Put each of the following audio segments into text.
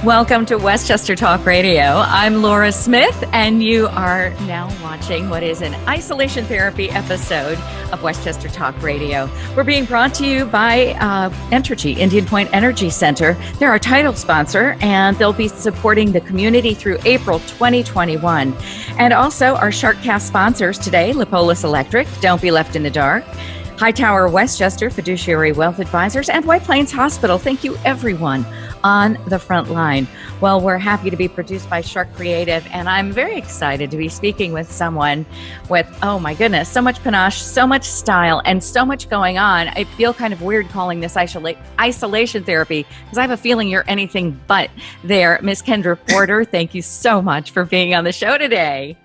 Welcome to Westchester Talk Radio. I'm Laura Smith, and you are now watching what is an isolation therapy episode of Westchester Talk Radio. We're being brought to you by Entergy, Indian Point Energy Center. They're our title sponsor, and they'll be supporting the community through April 2021. And also our SharkCast sponsors today, Lipolis Electric, Don't Be Left in the Dark, Hightower Westchester, Fiduciary Wealth Advisors, and White Plains Hospital. Thank you, everyone on the front line. Well, we're happy to be produced by Shark Creative, and I'm very excited to be speaking with someone with, oh my goodness, so much panache, so much style, and so much going on. I feel kind of weird calling this isolation therapy because I have a feeling you're anything but there. Miss Kendra Porter, thank you so much for being on the show today.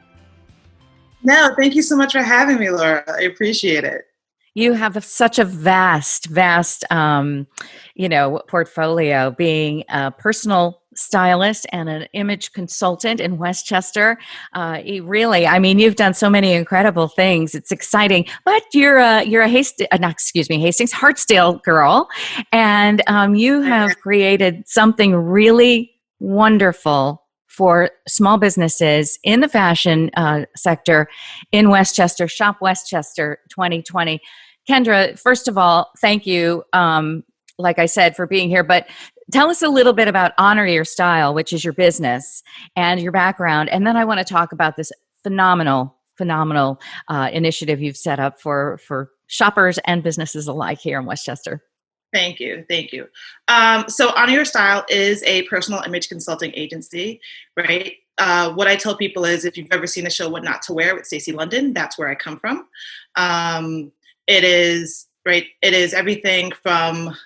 No, thank you so much for having me, Laura. I appreciate it. You have such a vast, portfolio, being a personal stylist and an image consultant in Westchester. You've done so many incredible things. It's exciting. But you're a Hastings, Hartsdale girl, and you have created something really wonderful for small businesses in the fashion sector in Westchester. Shop Westchester 2020. Kendra, first of all, thank you, like I said, for being here. But tell us a little bit about Honor Your Style, which is your business and your background. And then I want to talk about this phenomenal initiative you've set up for shoppers and businesses alike here in Westchester. Thank you. So Honor Your Style is a personal image consulting agency, right? What I tell people is, if you've ever seen the show What Not to Wear with Stacey London, that's where I come from. It is everything from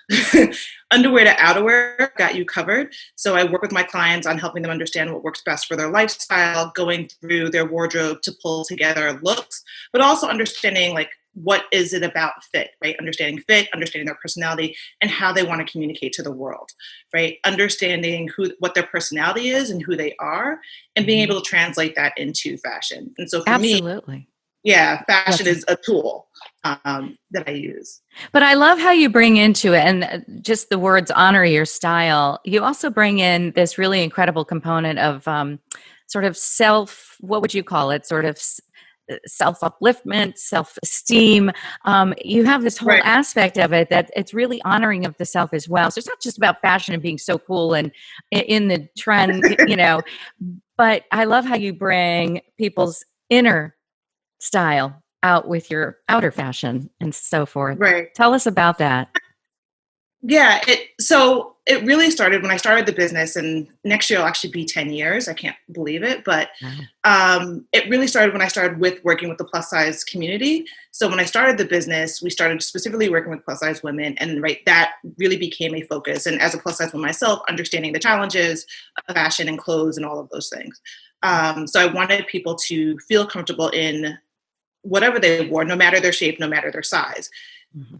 underwear to outerwear, got you covered. So I work with my clients on helping them understand what works best for their lifestyle, going through their wardrobe to pull together looks, but also understanding what is it about fit, right? Understanding fit, understanding their personality and how they want to communicate to the world, right? Understanding what their personality is and who they are, and being able to translate that into fashion. And so for me, fashion is a tool that I use. But I love how you bring into it, and just the words honor your style. You also bring in this really incredible component of sort of what would you call it? Sort of self-upliftment, self-esteem. You have this whole aspect of it that it's really honoring of the self as well. So it's not just about fashion and being so cool and in the trend, but I love how you bring people's inner style out with your outer fashion and so forth. Right. Tell us about that. Yeah. So it really started when I started the business, and next year will actually be 10 years. I can't believe it, but it really started when I started working with the plus size community. So when I started the business, we started specifically working with plus size women, and that really became a focus. And as a plus size woman myself, understanding the challenges of fashion and clothes and all of those things. So I wanted people to feel comfortable in whatever they wore, no matter their shape, no matter their size. Mm-hmm.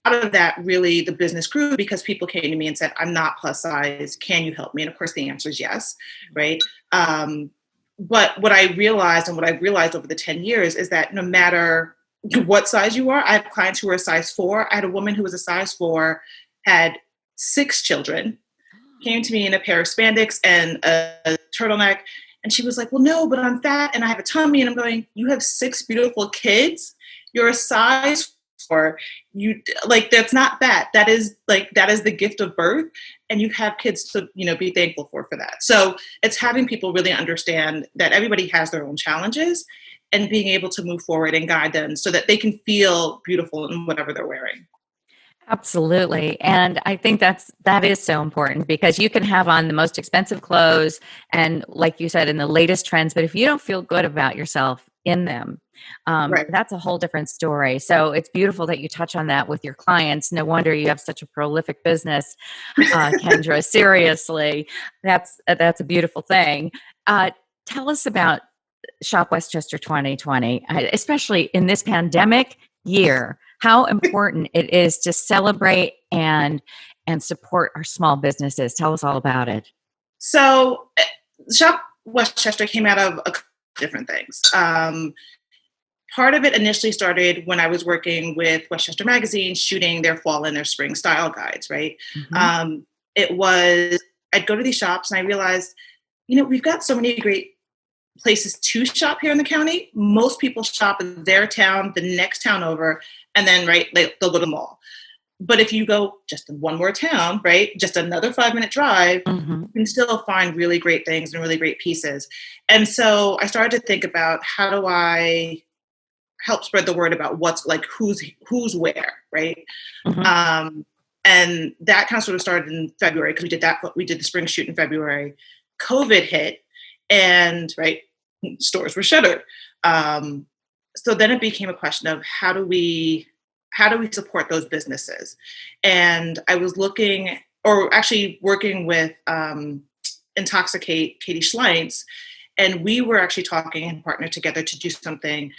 Out of that, really, the business grew because people came to me and said, I'm not plus size. Can you help me? And of course, the answer is yes, right? But what I realized, and what I've realized over the 10 years, is that no matter what size you are, I have clients who are a size 4. I had a woman who was a size 4, had 6 children, came to me in a pair of spandex and a turtleneck. And she was like, well, no, but I'm fat and I have a tummy. And I'm going, you have 6 beautiful kids. You're a size 4. That's not fat. That is the gift of birth. And you have kids to, be thankful for that. So it's having people really understand that everybody has their own challenges, and being able to move forward and guide them so that they can feel beautiful in whatever they're wearing. Absolutely. And I think that is so important, because you can have on the most expensive clothes and, like you said, in the latest trends, but if you don't feel good about yourself in them, that's a whole different story. So it's beautiful that you touch on that with your clients. No wonder you have such a prolific business, Kendra. Seriously, that's a beautiful thing. Tell us about Shop Westchester 2020, especially in this pandemic year. How important it is to celebrate and support our small businesses. Tell us all about it. So Shop Westchester came out of a couple of different things. Part of it initially started when I was working with Westchester Magazine, shooting their fall and their spring style guides, right? Mm-hmm. I'd go to these shops and I realized, we've got so many great places to shop here in the county. Most people shop in their town, the next town over, and then they'll go to the mall. But if you go just in one more town, right, just another 5-minute drive, you can still find really great things and really great pieces. And so I started to think about, how do I help spread the word about what's like, who's where, right? And that kind of sort of started in February, because we did the spring shoot in February. COVID hit, and stores were shuttered. So then it became a question of, how do we support those businesses? And I was working with Intoxicate, Katie Schleintz, and we were actually talking and partnered together to do something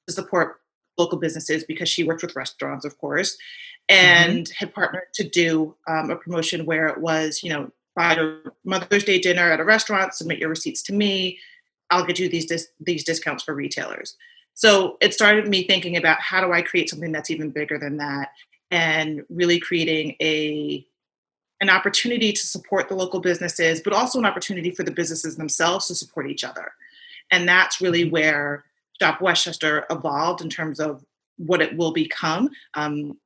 to support local businesses, because she worked with restaurants, of course, and had partnered to do a promotion where it was, buy your Mother's Day dinner at a restaurant, submit your receipts to me, I'll get you these discounts for retailers. So it started me thinking about, how do I create something that's even bigger than that, and really creating an opportunity to support the local businesses, but also an opportunity for the businesses themselves to support each other. And that's really where Shop Westchester evolved in terms of what it will become. And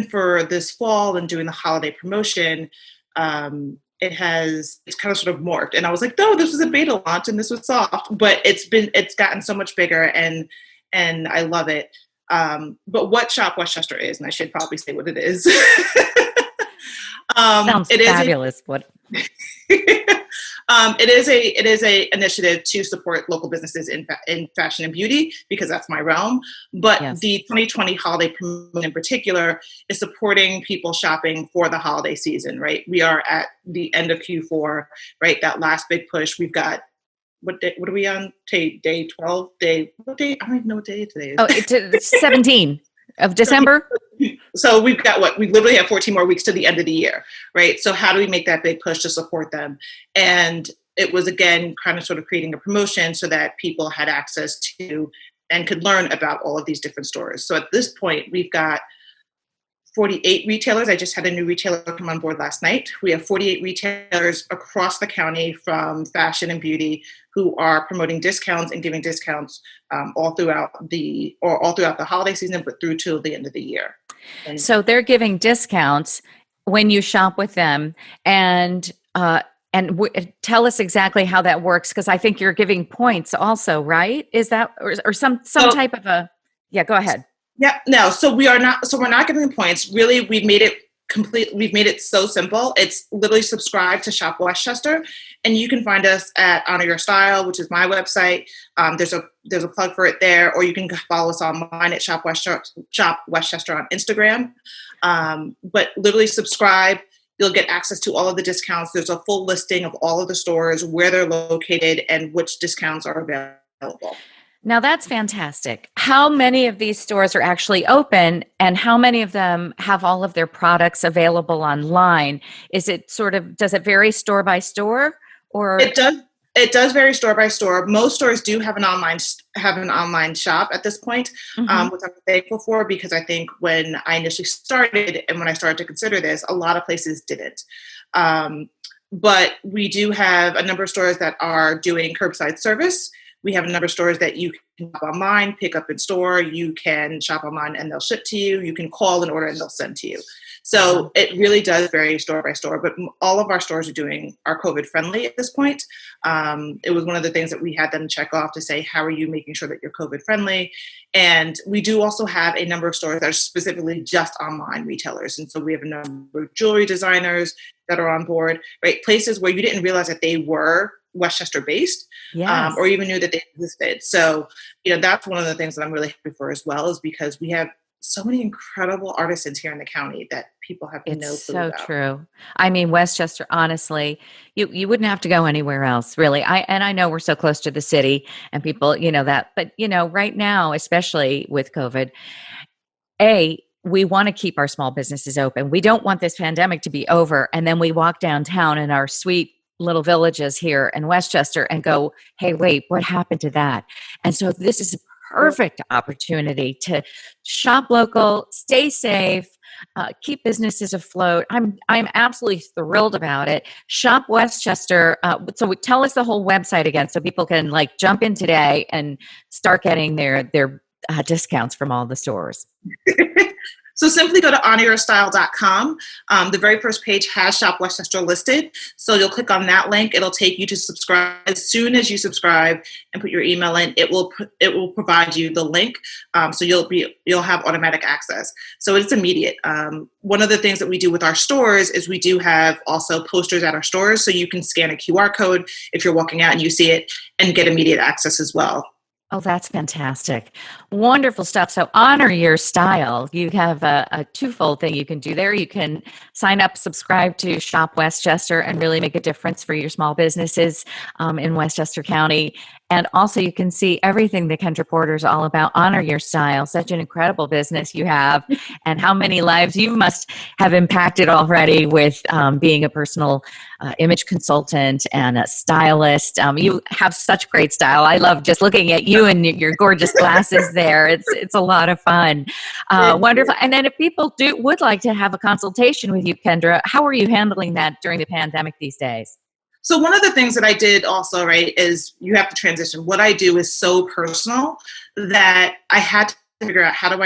for this fall and doing the holiday promotion, it's kind of sort of morphed. And I was like, no, this was a beta launch and this was soft, but it's gotten so much bigger, and I love it. But what Shop Westchester is, and I should probably say what it is. Sounds fabulous. It is a initiative to support local businesses in fashion and beauty, because that's my realm. But the 2020 holiday promotion in particular is supporting people shopping for the holiday season. Right, we are at the end of Q4. Right, that last big push. We've got, what are we on? Day 12. What day? I don't even know what day today is. Oh, it's 17 of December. So we literally have 14 more weeks to the end of the year, right? So how do we make that big push to support them? And it was, again, kind of sort of creating a promotion so that people had access to and could learn about all of these different stores. So at this point, we've got 48 retailers. I just had a new retailer come on board last night. We have 48 retailers across the county, from fashion and beauty, who are promoting discounts and giving discounts all throughout the holiday season, but through till the end of the year. And so they're giving discounts when you shop with them, and tell us exactly how that works, because I think you're giving points also, right? Is that or some type of a? Yeah, go ahead. Yeah, no. So we're not giving them points. Really, we've made it complete. We've made it so simple. It's literally subscribe to Shop Westchester, and you can find us at Honor Your Style, which is my website. There's a plug for it there, or you can follow us online at Shop Westchester on Instagram. But literally subscribe. You'll get access to all of the discounts. There's a full listing of all of the stores, where they're located, and which discounts are available. Now that's fantastic. How many of these stores are actually open, and how many of them have all of their products available online? Does it vary store by store, or? It does vary store by store. Most stores do have an online shop at this point, which I'm thankful for, because I think when I initially started and when I started to consider this, a lot of places didn't. But we do have a number of stores that are doing curbside service. We have a number of stores that you can shop online, pick up in store. You can shop online and they'll ship to you. You can call and order and they'll send to you. So it really does vary store by store, but all of our stores are COVID friendly at this point. It was one of the things that we had them check off to say, how are you making sure that you're COVID friendly? And we do also have a number of stores that are specifically just online retailers. And so we have a number of jewelry designers that are on board, right? Places where you didn't realize that they were Westchester based, or even knew that they existed. So, that's one of the things that I'm really happy for as well, is because we have so many incredible artisans here in the county that people have no clue about. It's so true. I mean, Westchester, honestly, you wouldn't have to go anywhere else, really. I know we're so close to the city and people, that, but right now, especially with COVID, we want to keep our small businesses open. We don't want this pandemic to be over, and then we walk downtown in our sweet little villages here in Westchester and go, hey, wait, what happened to that? And so this is a perfect opportunity to shop local, stay safe, keep businesses afloat. I'm absolutely thrilled about it. Shop Westchester. So tell us the whole website again, so people can like jump in today and start getting their discounts from all the stores. So simply go to honoryourstyle.com. The very first page has Shop Westchester listed. So you'll click on that link. It'll take you to subscribe. As soon as you subscribe and put your email in, it will provide you the link. So you'll have automatic access. So it's immediate. One of the things that we do with our stores is we do have also posters at our stores. So you can scan a QR code if you're walking out and you see it and get immediate access as well. Oh, that's fantastic. Wonderful stuff. So Honor Your Style. You have a twofold thing you can do there. You can sign up, subscribe to Shop Westchester and really make a difference for your small businesses in Westchester County. And also you can see everything that Kendra Porter is all about. Honor Your Style. Such an incredible business you have, and how many lives you must have impacted already with being a personal image consultant and a stylist. You have such great style. I love just looking at you and your gorgeous glasses there. It's a lot of fun. Wonderful. And then if people would like to have a consultation with you, Kendra, how are you handling that during the pandemic these days? So one of the things that I did also, right, is you have to transition. What I do is so personal that I had to figure out how do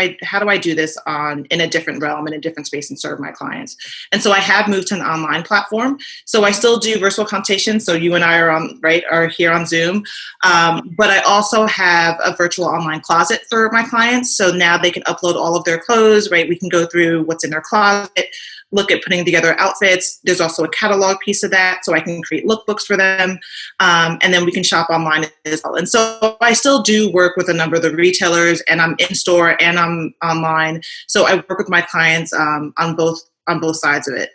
I do this in a different realm, in a different space, and serve my clients. And so I have moved to an online platform. So I still do virtual consultations. So you and I are here on Zoom. But I also have a virtual online closet for my clients. So now they can upload all of their clothes, right? We can go through what's in their closet, look at putting together outfits. There's also a catalog piece of that, so I can create lookbooks for them. And then we can shop online as well. And so I still do work with a number of the retailers, and I'm in store and I'm online. So I work with my clients on both sides of it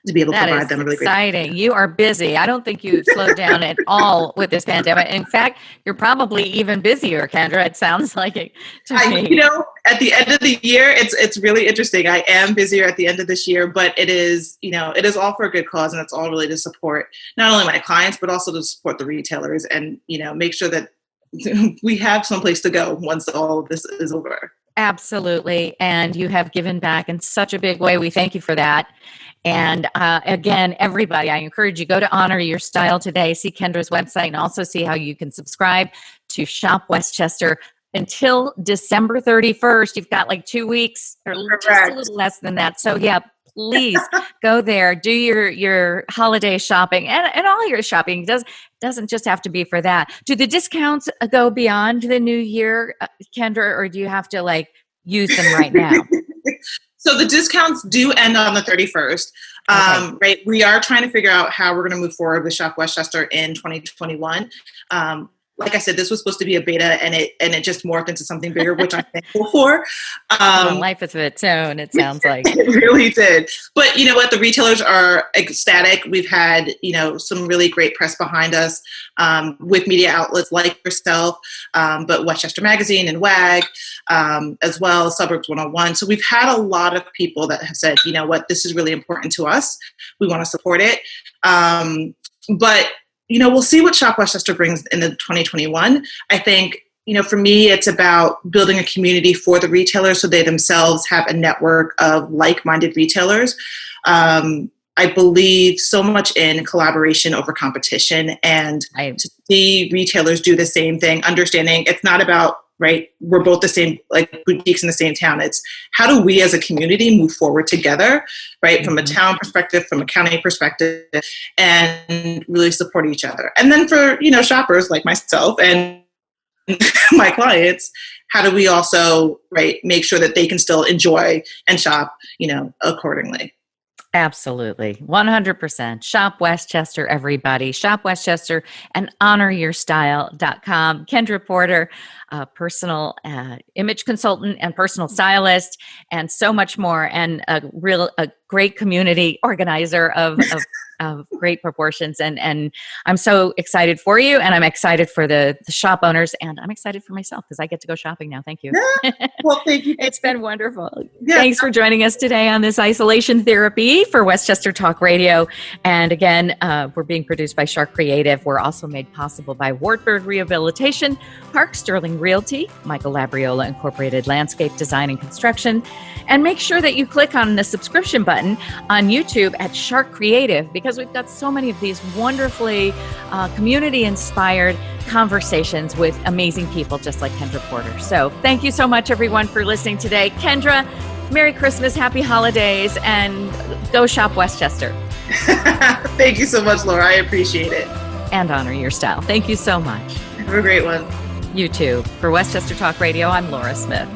to be able to provide them a really great. Exciting. You are busy. I don't think you've slowed down at all with this pandemic. In fact, you're probably even busier, Kendra. It sounds like it to me. At the end of the year, it's really interesting. I am busier at the end of this year, but it is all for a good cause, and it's all really to support not only my clients, but also to support the retailers and, make sure that we have someplace to go once all of this is over. Absolutely. And you have given back in such a big way. We thank you for that. And again, everybody, I encourage you, go to Honor Your Style today, see Kendra's website, and also see how you can subscribe to Shop Westchester until December 31st. You've got like 2 weeks or just a little less than that. So yeah, please go there, do your holiday shopping and all your shopping. Doesn't just have to be for that. Do the discounts go beyond the new year, Kendra, or do you have to use them right now? So the discounts do end on the 31st, okay. Right? We are trying to figure out how we're going to move forward with Shop Westchester in 2021. Like I said, this was supposed to be a beta, and it just morphed into something bigger, which I'm thankful for. Life is of its own, it sounds like. It really did. But you know what? The retailers are ecstatic. We've had, some really great press behind us with media outlets like yourself, but Westchester Magazine and WAG, as well as Suburbs 101. So we've had a lot of people that have said, you know what, this is really important to us. We want to support it. But we'll see what Shop Westchester brings in the 2021. I think, for me, it's about building a community for the retailers so they themselves have a network of like-minded retailers. I believe so much in collaboration over competition, and to see retailers do the same thing, understanding it's not about, right, we're both the same, like boutiques in the same town. It's how do we as a community move forward together, right, from a town perspective, from a county perspective, and really support each other. And then for, shoppers like myself and my clients, how do we also, right, make sure that they can still enjoy and shop, accordingly. Absolutely. 100%. Shop Westchester, everybody. Shop Westchester and honoryourstyle.com. Kendra Porter, personal image consultant and personal stylist, and so much more, and a great community organizer of great proportions. And I'm so excited for you, and I'm excited for the shop owners, and I'm excited for myself because I get to go shopping now. Thank you. Well, thank you. It's been wonderful. Yeah. Thanks for joining us today on this isolation therapy for Westchester Talk Radio. And again, we're being produced by Shark Creative. We're also made possible by Wartburg Rehabilitation, Park Sterling Realty, Michael Labriola Incorporated Landscape Design and Construction. And make sure that you click on the subscription button on YouTube at Shark Creative, because we've got so many of these wonderfully community-inspired conversations with amazing people just like Kendra Porter. So thank you so much, everyone, for listening today. Kendra, Merry Christmas, Happy Holidays, and go shop Westchester. Thank you so much, Laura. I appreciate it. And honor your style. Thank you so much. Have a great one. You too. For Westchester Talk Radio, I'm Laura Smith.